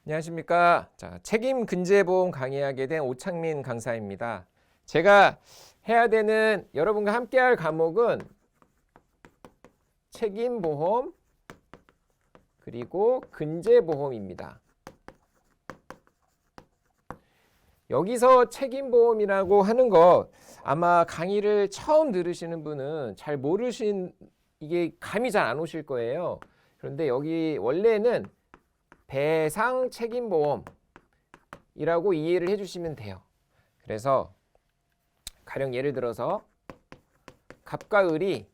안녕하십니까. 자, 책임 근제보험 강의하게 된 오창민 강사입니다. 제가 해야 되는 여러분과 함께 할 과목은 책임보험 그리고 근제보험입니다. 여기서 책임보험이라고 하는 것 아마 강의를 처음 들으시는 분은 잘 이게 감이 잘 안 오실 거예요. 그런데 여기 원래는 배상 책임보험이라고 이해를 해주시면 돼요. 그래서 가령 예를 들어서 갑과 을이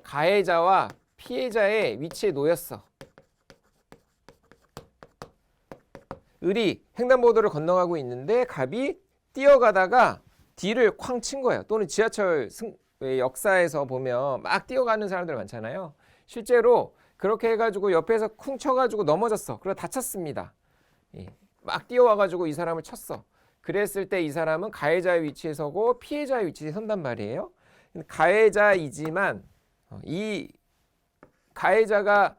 가해자와 피해자의 위치에 놓였어. 을이 횡단보도를 건너가고 있는데 갑이 뛰어가다가 뒤를 쾅 친 거예요. 또는 지하철 역사에서 보면 막 뛰어가는 사람들 많잖아요. 실제로 그렇게 해가지고 옆에서 쿵 쳐가지고 넘어졌어. 그러다 다쳤습니다. 막 뛰어와가지고 이 사람을 쳤어. 그랬을 때 이 사람은 가해자의 위치에 서고 피해자의 위치에 선단 말이에요. 가해자이지만 이 가해자가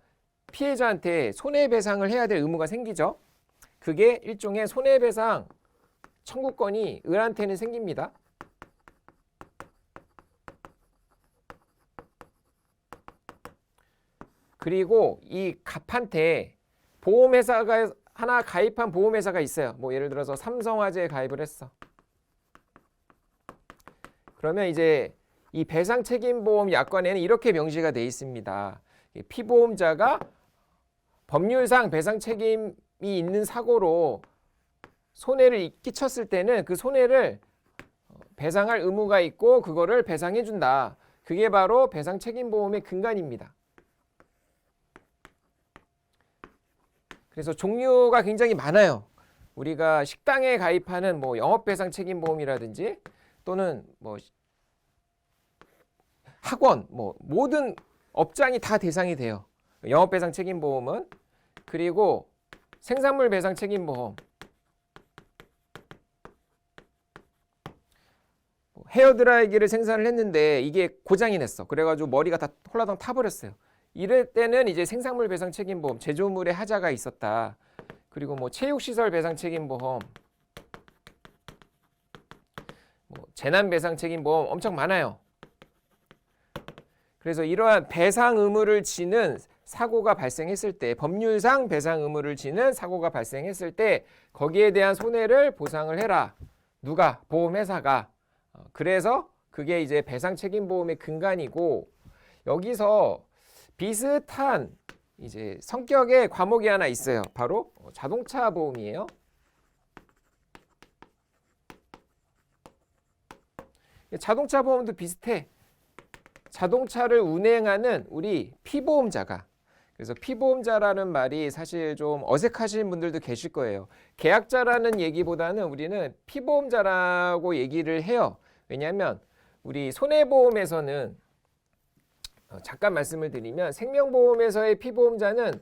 피해자한테 손해배상을 해야 될 의무가 생기죠. 그게 일종의 손해배상 청구권이 을한테는 생깁니다. 그리고 이 갑한테 보험회사가 하나 가입한 보험회사가 있어요. 뭐 예를 들어서 삼성화재에 가입을 했어. 그러면 이제 이 배상책임보험 약관에는 이렇게 명시가 돼 있습니다. 피보험자가 법률상 배상책임이 있는 사고로 손해를 끼쳤을 때는 그 손해를 배상할 의무가 있고 그거를 배상해 준다. 그게 바로 배상책임보험의 근간입니다. 그래서 종류가 굉장히 많아요. 우리가 식당에 가입하는 뭐 영업배상 책임보험이라든지 또는 뭐 학원, 뭐 모든 업장이 다 대상이 돼요. 영업배상 책임보험은. 그리고 생산물 배상 책임보험, 헤어드라이기를 생산을 했는데 이게 고장이 났어. 그래가지고 머리가 다 홀라당 타버렸어요. 이럴 때는 이제 생산물 배상 책임보험, 제조물에 하자가 있었다. 그리고 뭐 체육시설 배상 책임보험, 뭐 재난 배상 책임보험 엄청 많아요. 그래서 이러한 배상 의무를 지는 사고가 발생했을 때, 법률상 배상 의무를 지는 사고가 발생했을 때 거기에 대한 손해를 보상을 해라. 누가? 보험회사가. 그래서 그게 이제 배상 책임보험의 근간이고, 여기서 비슷한 이제 성격의 과목이 하나 있어요. 바로 자동차 보험이에요. 자동차 보험도 비슷해. 자동차를 운행하는 우리 피보험자가, 그래서 피보험자라는 말이 사실 좀 어색하신 분들도 계실 거예요. 계약자라는 얘기보다는 우리는 피보험자라고 얘기를 해요. 왜냐하면 우리 손해보험에서는 잠깐 말씀을 드리면 생명보험에서의 피보험자는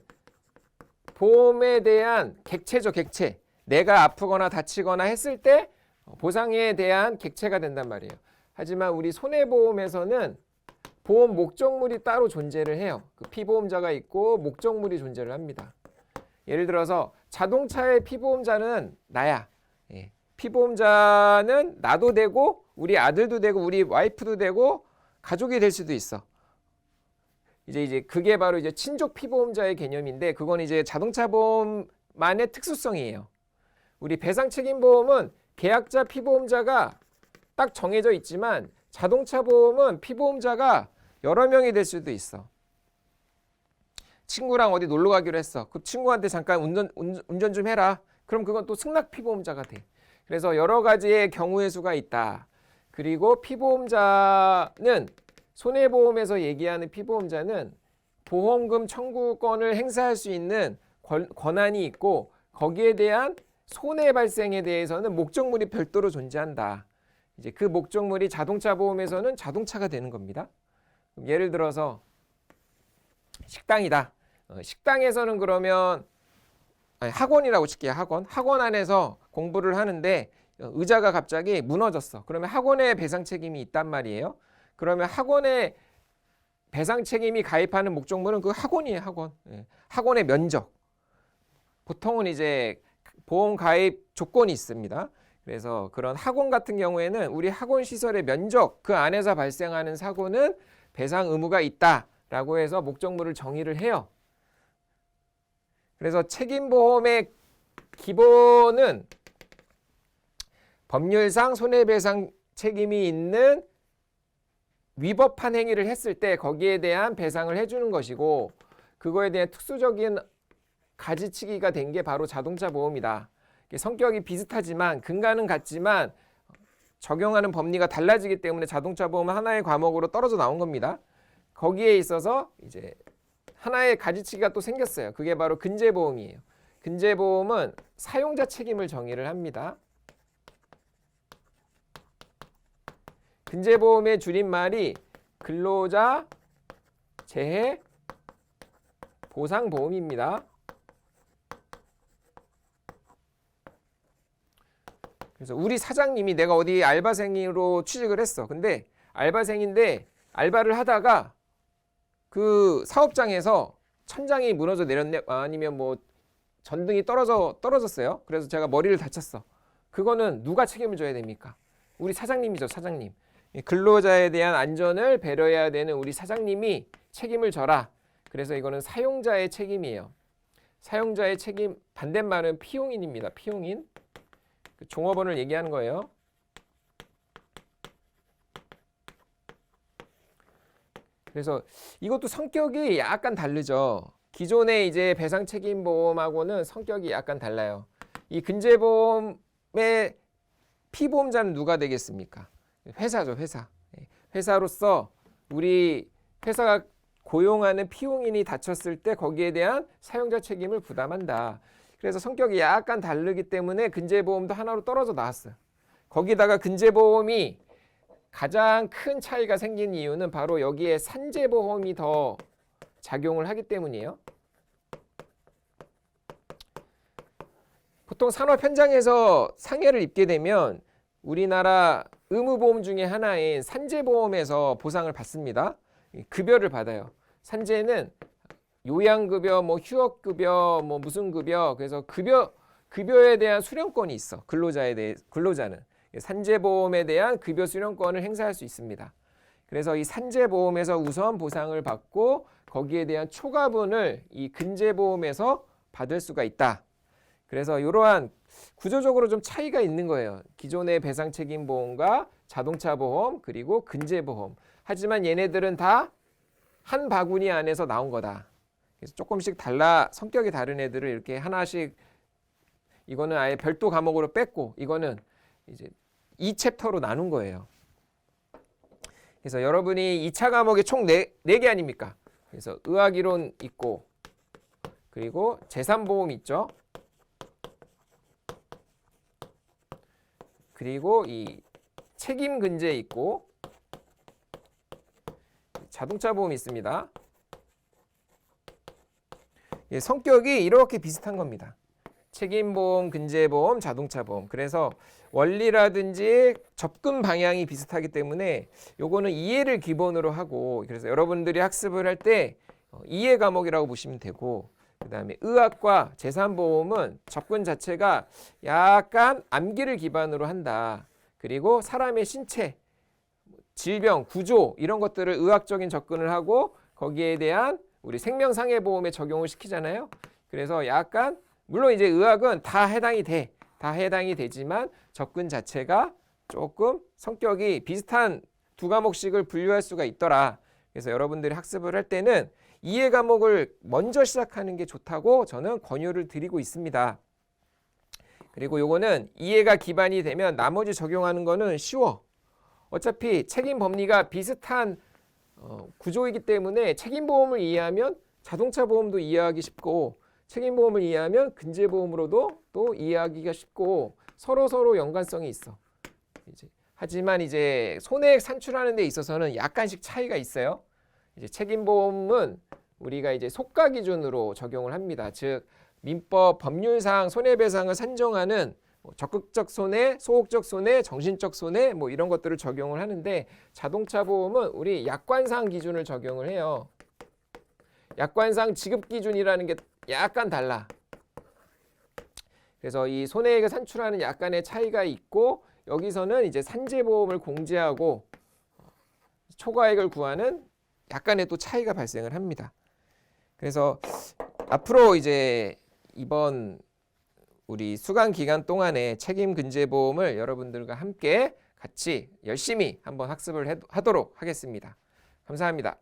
보험에 대한 객체죠, 객체. 내가 아프거나 다치거나 했을 때 보상에 대한 객체가 된단 말이에요. 하지만 우리 손해보험에서는 보험 목적물이 따로 존재를 해요. 그 피보험자가 있고 목적물이 존재를 합니다. 예를 들어서 자동차의 피보험자는 나야. 피보험자는 나도 되고 우리 아들도 되고 우리 와이프도 되고 가족이 될 수도 있어. 이제 그게 바로 이제 친족 피보험자의 개념인데, 그건 이제 자동차 보험만의 특수성이에요. 우리 배상 책임보험은 계약자 피보험자가 딱 정해져 있지만 자동차 보험은 피보험자가 여러 명이 될 수도 있어. 친구랑 어디 놀러 가기로 했어. 그 친구한테 잠깐 운전 좀 해라. 그럼 그건 또 승낙 피보험자가 돼. 그래서 여러 가지의 경우의 수가 있다. 그리고 피보험자는 손해보험에서 얘기하는 피보험자는 보험금 청구권을 행사할 수 있는 권한이 있고, 거기에 대한 손해 발생에 대해서는 목적물이 별도로 존재한다. 이제 그 목적물이 자동차 보험에서는 자동차가 되는 겁니다. 예를 들어서 식당이다. 식당에서는 그러면 학원이라고 칠게요. 학원 안에서 공부를 하는데 의자가 갑자기 무너졌어. 그러면 학원의 배상 책임이 있단 말이에요. 그러면 학원의 배상 책임이 가입하는 목적물은 그 학원이에요. 학원의 면적. 보통은 이제 보험 가입 조건이 있습니다. 그래서 그런 학원 같은 경우에는 우리 학원 시설의 면적 그 안에서 발생하는 사고는 배상 의무가 있다라고 해서 목적물을 정의를 해요. 그래서 책임보험의 기본은 법률상 손해배상 책임이 있는 위법한 행위를 했을 때 거기에 대한 배상을 해주는 것이고, 그거에 대한 특수적인 가지치기가 된 게 바로 자동차 보험이다. 성격이 비슷하지만 근간은 같지만 적용하는 법리가 달라지기 때문에 자동차 보험은 하나의 과목으로 떨어져 나온 겁니다. 거기에 있어서 이제 하나의 가지치기가 또 생겼어요. 그게 바로 근제보험이에요. 근제보험은 사용자 책임을 정의를 합니다. 근제보험의 줄임말이 근로자 재해 보상보험입니다. 그래서 우리 사장님이, 내가 어디 알바생으로 취직을 했어. 근데 알바생인데 알바를 하다가 그 사업장에서 천장이 무너져 내렸네, 아니면 뭐 전등이 떨어졌어요. 그래서 제가 머리를 다쳤어. 그거는 누가 책임을 져야 됩니까? 우리 사장님이죠, 사장님. 근로자에 대한 안전을 배려해야 되는 우리 사장님이 책임을 져라. 그래서 이거는 사용자의 책임이에요. 사용자의 책임, 반대말은 피용인입니다. 피용인. 종업원을 얘기하는 거예요. 그래서 이것도 성격이 약간 다르죠. 기존의 이제 배상 책임 보험하고는 성격이 약간 달라요. 이 근제보험의 피보험자는 누가 되겠습니까? 회사죠, 회사. 회사로서 우리 회사가 고용하는 피용인이 다쳤을 때 거기에 대한 사용자 책임을 부담한다. 그래서 성격이 약간 다르기 때문에 근제보험도 하나로 떨어져 나왔어요. 거기다가 근제보험이 가장 큰 차이가 생긴 이유는 바로 여기에 산재보험이 더 작용을 하기 때문이에요. 보통 산업 현장에서 상해를 입게 되면 우리나라 의무보험 중에 하나인 산재보험에서 보상을 받습니다. 급여를 받아요. 산재는 요양급여, 뭐 휴업급여, 뭐 무슨 급여, 그래서 급여에 대한 수령권이 있어. 근로자는 산재보험에 대한 급여 수령권을 행사할 수 있습니다. 그래서 이 산재보험에서 우선 보상을 받고 거기에 대한 초과분을 이 근제보험에서 받을 수가 있다. 그래서 이러한 구조적으로 좀 차이가 있는 거예요. 기존의 배상책임보험과 자동차보험 그리고 근제보험. 하지만 얘네들은 다 한 바구니 안에서 나온 거다. 그래서 조금씩 성격이 다른 애들을 이렇게 하나씩, 이거는 아예 별도 과목으로 뺐고 이거는 이제 2챕터로 나눈 거예요. 그래서 여러분이 2차 과목이 총 4개 아닙니까? 그래서 의학이론 있고, 그리고 재산보험 있죠. 그리고 이 책임근제 있고, 자동차 보험이 있습니다. 성격이 이렇게 비슷한 겁니다. 책임보험, 근제보험, 자동차보험. 그래서 원리라든지 접근 방향이 비슷하기 때문에 요거는 이해를 기본으로 하고, 그래서 여러분들이 학습을 할 때 이해 과목이라고 보시면 되고, 그 다음에 의학과 재산보험은 접근 자체가 약간 암기를 기반으로 한다. 그리고 사람의 신체, 질병, 구조 이런 것들을 의학적인 접근을 하고 거기에 대한 우리 생명상해보험에 적용을 시키잖아요. 그래서 약간 물론 이제 의학은 다 해당이 되지만 접근 자체가 조금 성격이 비슷한 두 과목씩을 분류할 수가 있더라. 그래서 여러분들이 학습을 할 때는 이해 과목을 먼저 시작하는 게 좋다고 저는 권유를 드리고 있습니다. 그리고 요거는 이해가 기반이 되면 나머지 적용하는 거는 쉬워. 어차피 책임 법리가 비슷한 구조이기 때문에 책임보험을 이해하면 자동차 보험도 이해하기 쉽고, 책임보험을 이해하면 근제보험으로도 또 이해하기가 쉽고 서로 연관성이 있어. 하지만 이제 손해액 산출하는 데 있어서는 약간씩 차이가 있어요. 이제 책임보험은 우리가 이제 속가 기준으로 적용을 합니다. 즉 민법 법률상 손해배상을 산정하는 적극적 손해, 소극적 손해, 정신적 손해 뭐 이런 것들을 적용을 하는데, 자동차 보험은 우리 약관상 기준을 적용을 해요. 약관상 지급 기준이라는 게 약간 달라. 그래서 이 손해액을 산출하는 약간의 차이가 있고 여기서는 이제 산재보험을 공제하고 초과액을 구하는 약간의 또 차이가 발생을 합니다. 그래서 앞으로 이제 이번 우리 수강 기간 동안에 책임근제보험을 여러분들과 함께 같이 열심히 한번 학습을 하도록 하겠습니다. 감사합니다.